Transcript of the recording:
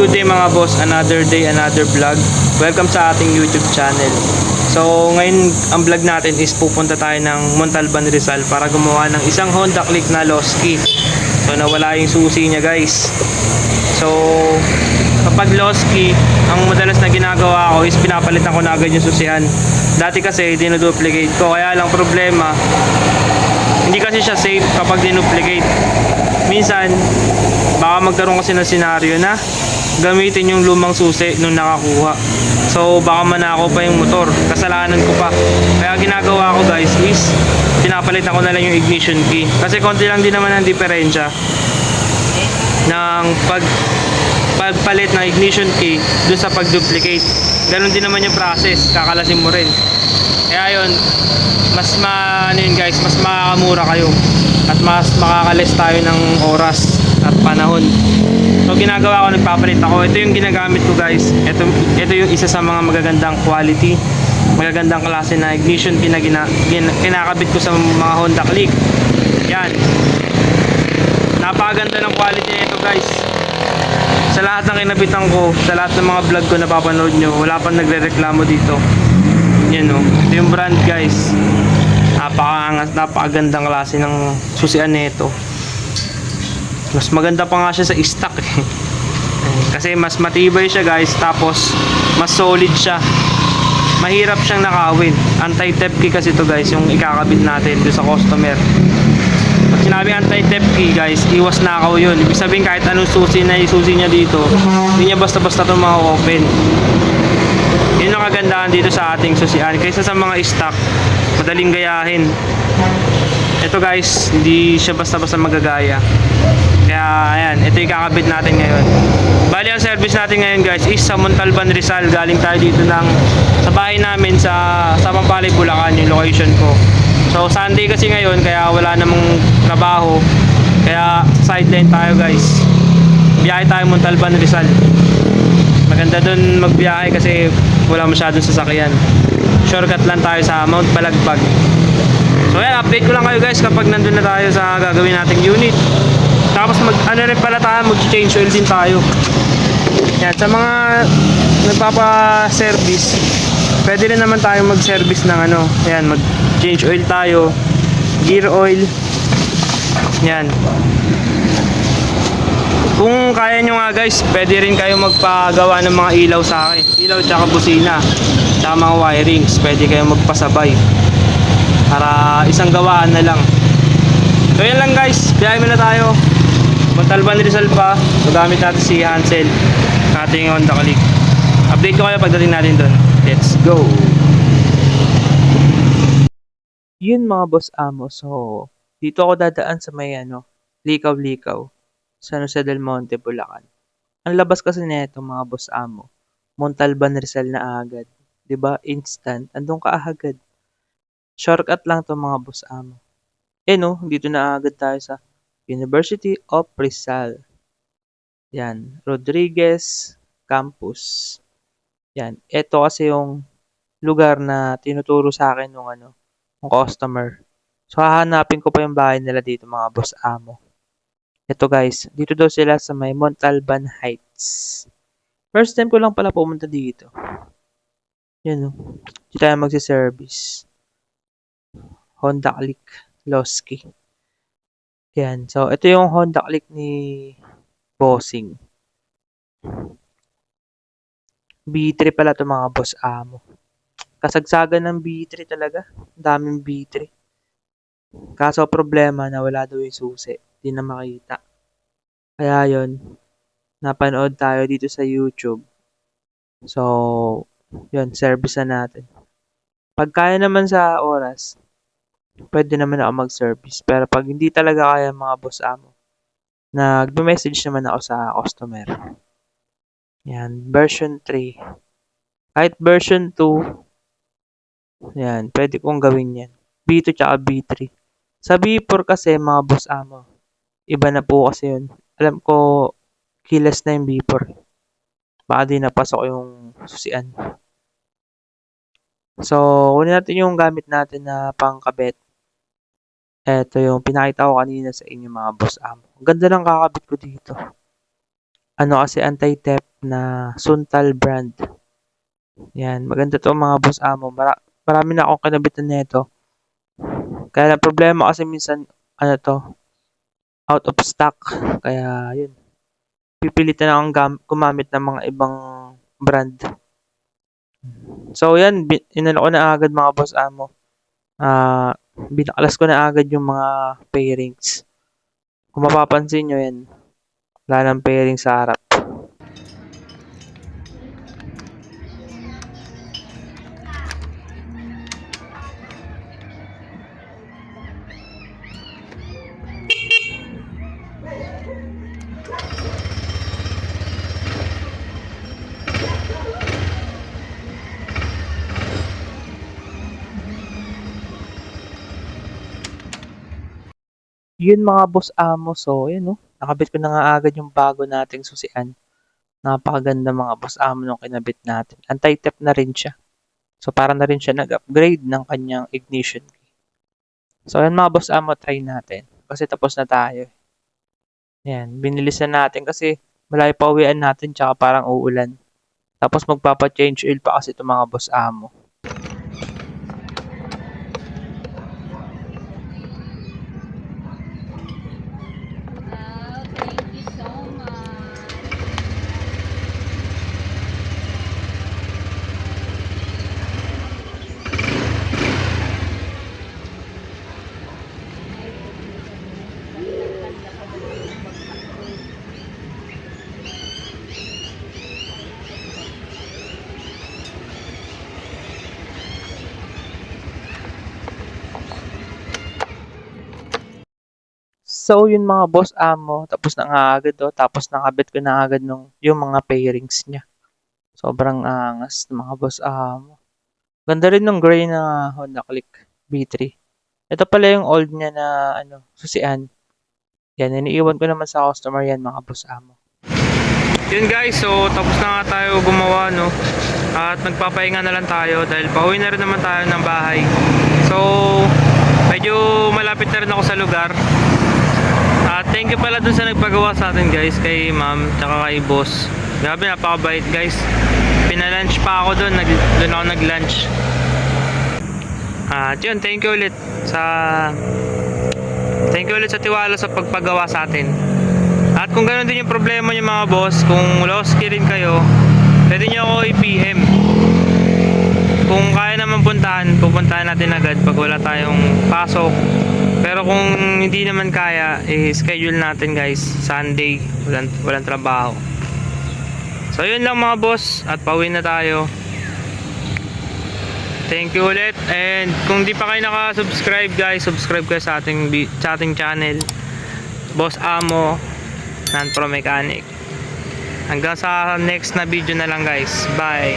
good day mga boss, another day, another vlog. Welcome sa ating YouTube channel. So ngayon ang vlog natin is pupunta tayo ng Montalban, Rizal para gumawa ng isang Honda Click na lost key. So nawala yung susi niya guys. So kapag lost key, ang madalas na ginagawa ko is pinapalitan ko na agad yung susihan. Dati kasi dinuduplicate ko, kaya lang problema, hindi kasi siya safe kapag dinuplicate. Minsan baka magkaroon kasi ng senaryo na gamitin yung lumang susi nung nakakuha. So baka manakaw pa yung motor, kasalanan ko pa. Kaya ginagawa ko guys is pinapalitan ko na lang yung ignition key. Kasi konti lang din naman ang diferensya ng pagpalit ng ignition key dun sa pag-duplicate. Ganon din naman yung process, kakalasin mo rin. Kaya yun, mas ano yun guys, mas makakamura kayo at mas makakalis tayo ng oras at panahon. So ginagawa ko, nagpapalit ako. Ito yung ginagamit ko guys. Ito yung isa sa mga magagandang quality, magagandang klase na ignition key na kinakabit ko sa mga Honda Click. Yan, napakaganda ng quality nito guys. Sa lahat ng kinabitan ko, sa lahat ng mga vlog ko na papanood nyo, wala pang nagre-reklamo dito. Yan o, ito yung brand guys. Napakaangas, napakagandang klase ng susian nito. Mas maganda pa nga siya sa stock eh. Kasi mas matibay siya guys, tapos mas solid siya. Mahirap siyang nakawin. Anti-theft key kasi ito guys, yung ikakabit natin doon sa customer. Pag sinabi anti-theft key guys, iwas nakaw yun. Ibig sabihin kahit anong susi na isusi niya dito, hindi niya basta-basta ito maka-open. Yun ang kagandahan dito sa ating susian. Kaysa sa mga stock, madaling gayahin. Ito guys, hindi siya basta-basta magagaya. Kaya ayan, ito yung kakabit natin ngayon. Bali ang service natin ngayon guys is sa Montalban, Rizal. Galing tayo dito sa bahay namin sa Pampalay, Bulacan, yung location ko. So Sunday kasi ngayon, kaya wala namang trabaho. Kaya sideline tayo guys. Biyahe tayo Montalban, Rizal. Maganda dun magbiyahe kasi wala masyadong sasakyan. Shortcut lang tayo sa Mount Balagbag. So yan, update ko lang kayo guys kapag nandun na tayo sa gagawin nating unit. Tapos ano rin pala tayo, mag-change oil din tayo. Yan, sa mga nagpapa-service, pwede rin naman tayo mag-service ng ano. Yan, mag-change oil tayo, gear oil. Yan. Kung kaya nyo nga guys, pwede rin kayo magpagawa ng mga ilaw sa akin. Ilaw tsaka busina, tsaka mga wirings, pwede kayo magpasabay para isang gawaan na lang. So yan lang guys, biyahe muna tayo Montalban, Rizal pa. So gamit natin si Hansel, ating Honda Click. Update ko kayo pagdating natin doon. Let's go. Yun mga boss amo. So dito ako dadaan sa may Likaw-Likaw, San Jose del Monte, Bulacan. Ang labas kasi nito mga boss amo, Montalban, Rizal na agad. 'Di ba? Instant, andun ka agad. Shortcut lang to mga boss amo. Dito na agad tayo sa University of Rizal. Yan, Rodriguez Campus. Yan, ito kasi yung lugar na tinuturo sa akin ng customer. So hahanapin ko pa yung bahay nila dito mga boss amo. Ito guys, dito daw sila sa may Montalban Heights. First time ko lang pala pumunta dito. Yan dito tayo magsi-service. Honda Click Losky. Yan. So, ito yung Honda Click ni Bossing. B3 pala ito mga boss amo. Kasagsagan ng B3 talaga. Daming B3. Kaso problema, nawala daw yung susi. Hindi na makita. Kaya yun, napanood tayo dito sa YouTube. So, yun, service na natin. Pag kaya naman sa oras, pwede naman ako mag-service. Pero pag hindi talaga kaya mga boss amo, nagbe-message naman ako sa customer. Yan, version 3. Kahit version 2, yan, pwede kong gawin yan. B2 tsaka B3. Sa B4 kasi mga boss amo, iba na po kasi yun. Alam ko, keyless na yung B4. Baka di napasok yung susian. So, kunin natin yung gamit natin na pangkabit. Ito yung pinakita ko kanina sa inyo mga boss amo. Ang ganda ng kakabit ko dito. Kasi anti-theft. na Suntal brand. Yan, maganda to mga boss amo. Marami na akong kinabitan nito. Kaya lang problema kasi minsan, ano to, out of stock. Kaya, yun. Pipilitan akong gumamit ng mga ibang brand. So, yan. Inano ko na agad mga boss amo. Binakalas ko na agad yung mga pairings. Kung mapapansin nyo yan, wala ng pairing sa harap. Yun mga boss amo. So, yun no. Nakabit ko na nga agad yung bago nating susian. Napakaganda mga boss amo nung kinabit natin. Anti-tap na rin siya. So, para na rin siya nag-upgrade ng kanyang ignition key. So, yun mga boss amo, try natin. Kasi tapos na tayo. Yan, binilisan natin kasi malayo pa uwian natin tsaka parang uulan. Tapos magpapa-change oil pa kasi itong mga boss amo. Wow, thank you so much. So, yun mga boss amo, tapos na nga agad oh, tapos nakabit ko na agad yung mga pairings niya. Sobrang angas ng mga boss amo. Ganda rin ng gray na Honda Click B3. Ito pala yung old niya na susian. Yan, iniiwan ko naman sa customer yan mga boss amo. Yun guys, so tapos na nga tayo gumawa no. At nagpapahinga na lang tayo dahil pauwi na rin naman tayo ng bahay. So, medyo malapit na rin ako sa lugar. At thank you pala dun sa nagpagawa sa atin guys, kay ma'am, tsaka kay boss. Grabe, napakabait guys. Pinalunch pa ako dun, dun ako nag-lunch. At yun, thank you ulit sa tiwala sa pagpagawa sa atin. At kung ganoon din yung problema niyo mga boss, kung lost key rin kayo, pwede niyo ako i-PM. Kung kaya naman pupuntahan natin agad pag wala tayong pasok. Pero kung hindi naman kaya, schedule natin guys, Sunday, walang trabaho. So yun lang mga boss, at pauwi na tayo. Thank you ulit, and kung di pa kayo naka-subscribe guys, subscribe kayo sa ating channel, Boss Amo Non-Pro Mechanic. Hanggang sa next na video na lang guys. Bye.